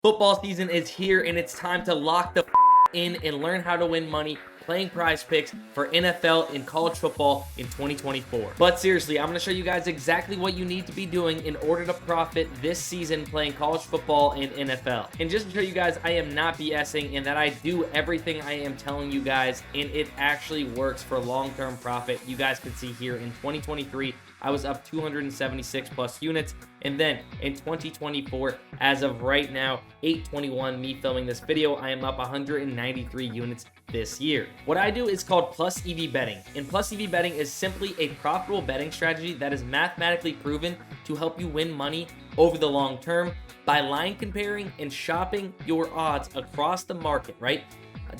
Football season is here, and it's time to lock the in and learn how to win money playing PrizePicks for NFL and college football in 2024. But seriously, I'm going to show you guys exactly what you need to be doing in order to profit this season playing college football and NFL. And just to show you guys, I am not BSing and that I do everything I am telling you guys, and it actually works for long-term profit. You guys can see here in 2023, I was up 276 plus units. And then in 2024, as of right now, 8/21, me filming this video, I am up 193 units this year. What I do is called plus EV betting. And plus EV betting is simply a profitable betting strategy that is mathematically proven to help you win money over the long term by line comparing and shopping your odds across the market, right?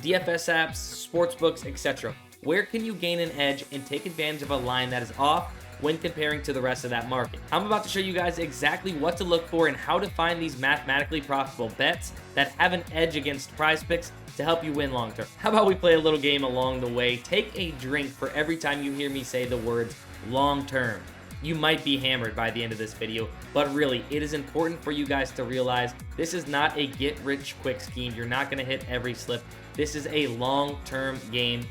DFS apps, sportsbooks, etc. Where can you gain an edge and take advantage of a line that is off when comparing to the rest of that market? I'm about to show you guys exactly what to look for and how to find these mathematically profitable bets that have an edge against PrizePicks to help you win long term. How about we play a little game along the way? Take a drink for every time you hear me say the words long term. You might be hammered by the end of this video, but really, it is important for you guys to realize this is not a get-rich-quick scheme. You're not going to hit every slip. This is a long-term game.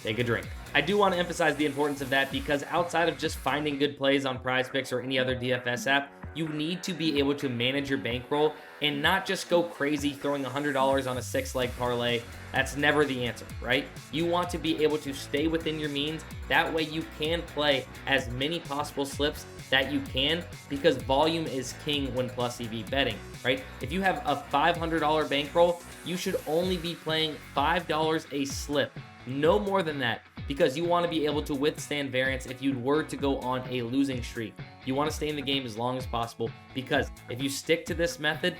Take a drink. I do want to emphasize the importance of that because outside of just finding good plays on PrizePicks or any other DFS app, you need to be able to manage your bankroll and not just go crazy throwing $100 on a 6-leg parlay. That's never the answer, right? You want to be able to stay within your means. That way you can play as many possible slips that you can, because volume is king when plus EV betting, right? If you have a $500 bankroll, you should only be playing $5 a slip. No more than that, because you want to be able to withstand variance if you were to go on a losing streak. You want to stay in the game as long as possible, because if you stick to this method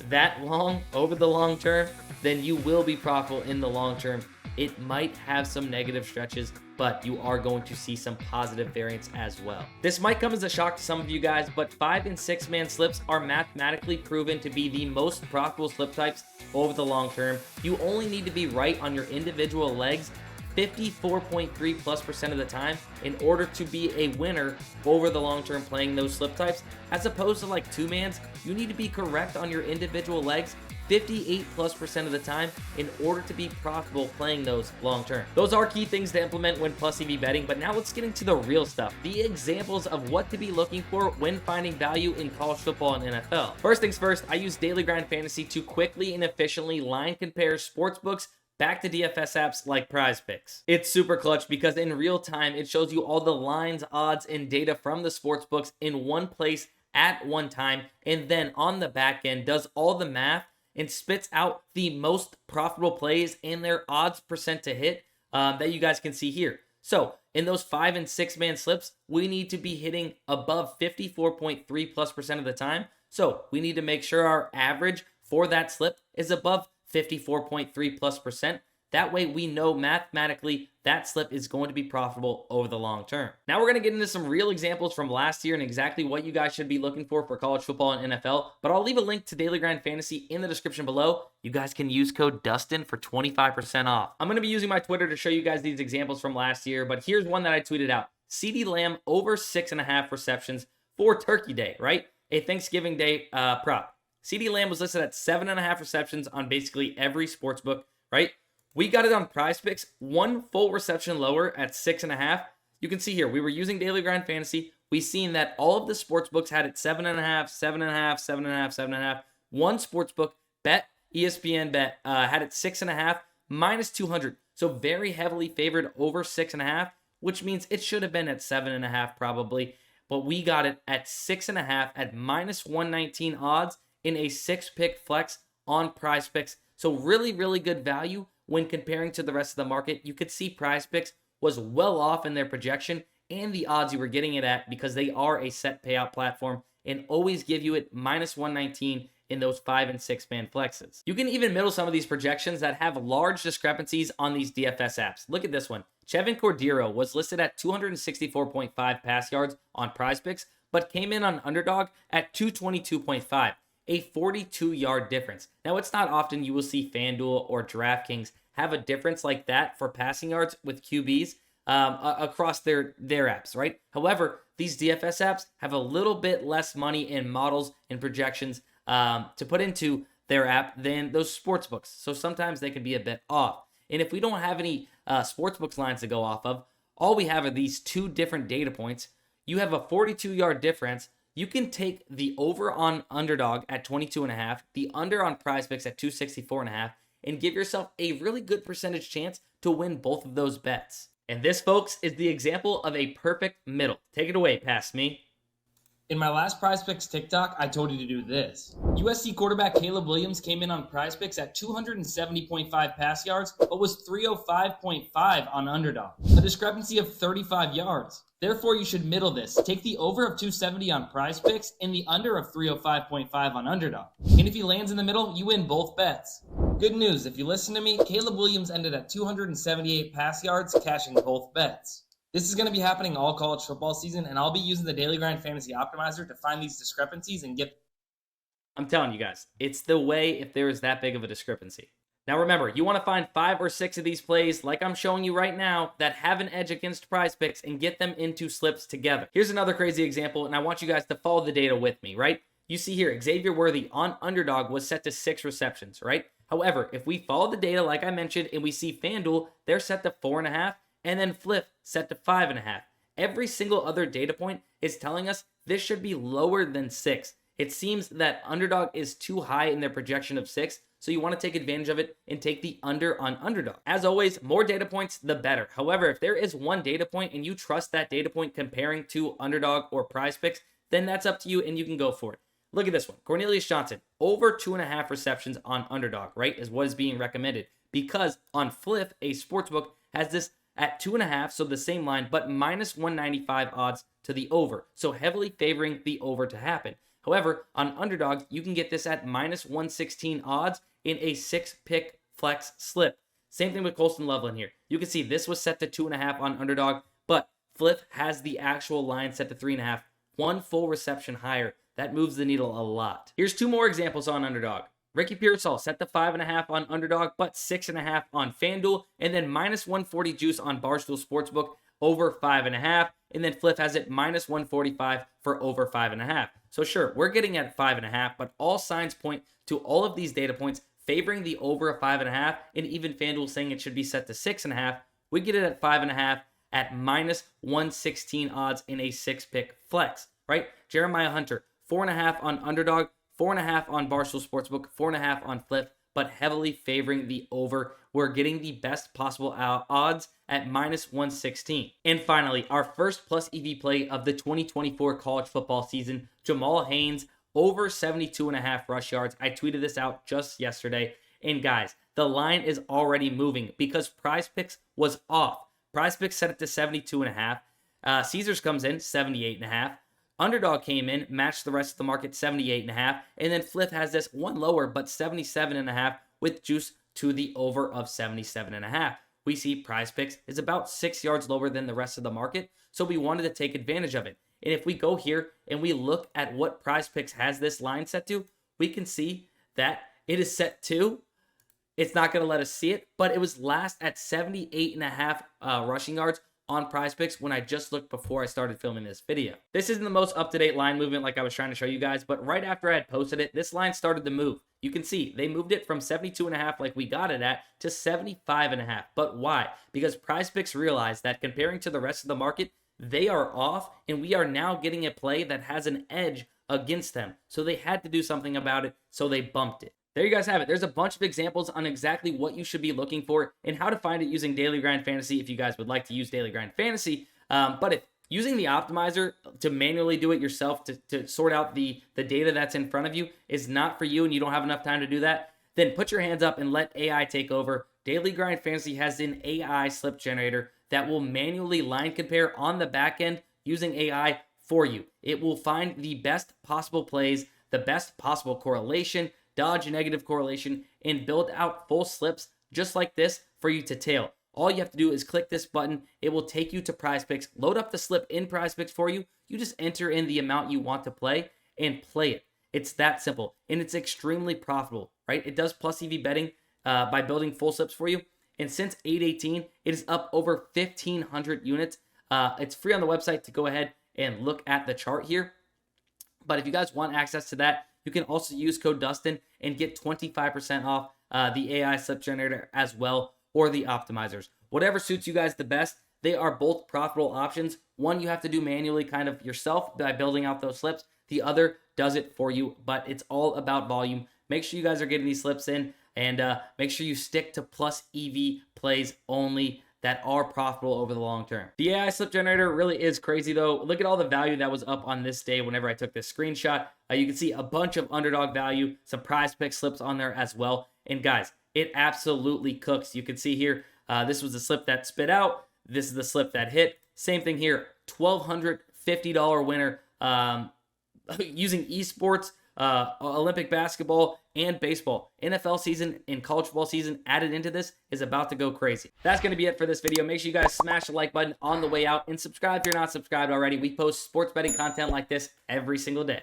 that long over the long term, then you will be profitable in the long term. It might have some negative stretches, but you are going to see some positive variance as well. This might come as a shock to some of you guys, but 5 and 6 man slips are mathematically proven to be the most profitable slip types over the long term. You only need to be right on your individual legs 54.3% of the time in order to be a winner over the long term playing those slip types. As opposed to like 2-mans, you need to be correct on your individual legs 58%+ of the time in order to be profitable playing those long term. Those are key things to implement when plus EV betting, but now let's get into the real stuff, the examples of what to be looking for when finding value in college football and NFL. First things first, I use Daily Grind Fantasy to quickly and efficiently line compare sportsbooks back to DFS apps like PrizePicks. It's super clutch because in real time, it shows you all the lines, odds, and data from the sportsbooks in one place at one time, and then on the back end does all the math and spits out the most profitable plays and their odds percent to hit that you guys can see here. So in those 5 and 6 man slips, we need to be hitting above 54.3%+ of the time. So we need to make sure our average for that slip is above 54.3%+. That way we know mathematically that slip is going to be profitable over the long term. Now we're going to get into some real examples from last year and exactly what you guys should be looking for college football and NFL, but I'll leave a link to Daily Grind Fantasy in the description below. You guys can use code DUSTIN for 25% off. I'm going to be using my Twitter to show you guys these examples from last year, but here's one that I tweeted out. CeeDee Lamb over 6.5 receptions for Turkey Day, right? A Thanksgiving Day prop. CeeDee Lamb was listed at 7.5 receptions on basically every sportsbook, right? We got it on PrizePicks, one full reception lower at 6.5. You can see here, we were using Daily Grind Fantasy. We seen that all of the sportsbooks had it 7.5, 7.5, 7.5, 7.5. One sportsbook, ESPN Bet, had it 6.5, minus 200. So very heavily favored over 6.5, which means it should have been at 7.5 probably. But we got it at 6.5 at minus 119 odds in a 6-pick flex on PrizePicks. So really, really good value. When comparing to the rest of the market, you could see PrizePicks was well off in their projection and the odds you were getting it at because they are a set payout platform and always give you it minus 119 in those 5 and 6 man flexes. You can even middle some of these projections that have large discrepancies on these DFS apps. Look at this one. Chevin Cordero was listed at 264.5 pass yards on PrizePicks, but came in on Underdog at 222.5. A 42-yard difference. Now, it's not often you will see FanDuel or DraftKings have a difference like that for passing yards with QBs across their apps, right? However, these DFS apps have a little bit less money in models and projections to put into their app than those sportsbooks. So sometimes they can be a bit off. And if we don't have any sportsbooks lines to go off of, all we have are these two different data points. You have a 42-yard difference. You can take the over on Underdog at 22.5, the under on PrizePicks at 264.5, and give yourself a really good percentage chance to win both of those bets. And this, folks, is the example of a perfect middle. Take it away, past me. In my last PrizePicks TikTok, I told you to do this. USC quarterback Caleb Williams came in on PrizePicks at 270.5 pass yards, but was 305.5 on Underdog, a discrepancy of 35 yards. Therefore, you should middle this. Take the over of 270 on PrizePicks and the under of 305.5 on Underdog. And if he lands in the middle, you win both bets. Good news, if you listen to me, Caleb Williams ended at 278 pass yards, cashing both bets. This is going to be happening all college football season, and I'll be using the Daily Grind Fantasy Optimizer to find these discrepancies and get... I'm telling you guys, it's the way if there is that big of a discrepancy. Now remember, you want to find 5 or 6 of these plays, like I'm showing you right now, that have an edge against PrizePicks and get them into slips together. Here's another crazy example, and I want you guys to follow the data with me, right? You see here, Xavier Worthy on Underdog was set to 6 receptions, right? However, if we follow the data like I mentioned, and we see FanDuel, they're set to 4.5, and then Fliff set to 5.5. Every single other data point is telling us this should be lower than 6. It seems that Underdog is too high in their projection of 6, so you want to take advantage of it and take the under on Underdog. As always, more data points, the better. However, if there is one data point and you trust that data point comparing to Underdog or PrizePicks, then that's up to you and you can go for it. Look at this one. Cornelius Johnson, over 2.5 receptions on Underdog, right, is what is being recommended. Because on Fliff, a sportsbook has this at 2.5, so the same line, but minus 195 odds to the over, so heavily favoring the over to happen. However, on Underdog, you can get this at minus 116 odds in a 6-pick flex slip. Same thing with Colston Loveland here. You can see this was set to 2.5 on Underdog, but Fliff has the actual line set to 3.5, one full reception higher. That moves the needle a lot. Here's 2 more examples on Underdog. Ricky Pearsall set to 5.5 on Underdog, but 6.5 on FanDuel, and then minus 140 juice on Barstool Sportsbook over 5.5, and then Fliff has it minus 145 for over 5.5. So sure, we're getting at 5.5, but all signs point to all of these data points favoring the over a 5.5, and even FanDuel saying it should be set to 6.5. We get it at 5.5 at minus 116 odds in a 6-pick flex, right? Jeremiah Hunter, 4.5 on Underdog, 4.5 on Barstool Sportsbook, 4.5 on Fliff, but heavily favoring the over. We're getting the best possible odds at minus 116. And finally, our first plus EV play of the 2024 college football season, Jamal Haynes, over 72.5 rush yards. I tweeted this out just yesterday. And guys, the line is already moving because PrizePicks was off. PrizePicks set it to 72.5. Caesars comes in 78.5. Underdog came in, matched the rest of the market 78.5, and then Fliff has this one lower, but 77.5 with juice to the over of 77.5. We see PrizePicks is about 6 yards lower than the rest of the market, so we wanted to take advantage of it. And if we go here and we look at what PrizePicks has this line set to, we can see that it is set to, it's not going to let us see it, but it was last at 78.5 rushing yards on PrizePicks when I just looked before I started filming this video. This isn't the most up-to-date line movement like I was trying to show you guys, but right after I had posted it, this line started to move. You can see they moved it from 72.5 like we got it at to 75.5. But why? Because PrizePicks realized that comparing to the rest of the market, they are off and we are now getting a play that has an edge against them. So they had to do something about it, so they bumped it. There you guys have it. There's a bunch of examples on exactly what you should be looking for and how to find it using Daily Grind Fantasy if you guys would like to use Daily Grind Fantasy. But if using the optimizer to manually do it yourself to sort out the data that's in front of you is not for you and you don't have enough time to do that, then put your hands up and let AI take over. Daily Grind Fantasy has an AI Slip Generator that will manually line compare on the back end using AI for you. It will find the best possible plays, the best possible correlation, dodge negative correlation, and build out full slips just like this for you to tail. All you have to do is click this button. It will take you to PrizePicks, load up the slip in PrizePicks for you. You just enter in the amount you want to play and play it. It's that simple, and it's extremely profitable, right? It does plus EV betting by building full slips for you. And since 8/18, it is up over 1,500 units. It's free on the website to go ahead and look at the chart here. But if you guys want access to that, you can also use code DUSTIN and get 25% off the AI Slip Generator as well, or the optimizers. Whatever suits you guys the best. They are both profitable options. One you have to do manually kind of yourself by building out those slips. The other does it for you, but it's all about volume. Make sure you guys are getting these slips in, and make sure you stick to plus EV plays only that are profitable over the long term. The AI Slip Generator really is crazy though. Look at all the value that was up on this day whenever I took this screenshot. You can see a bunch of Underdog value, some PrizePicks slips on there as well. And guys, it absolutely cooks. You can see here, this was the slip that spit out. This is the slip that hit. Same thing here, $1,250 winner using esports, Olympic basketball, and baseball. NFL season and college football season added into this is about to go crazy. That's going to be it for this video. Make sure you guys smash the like button on the way out and subscribe if you're not subscribed already. We post sports betting content like this every single day.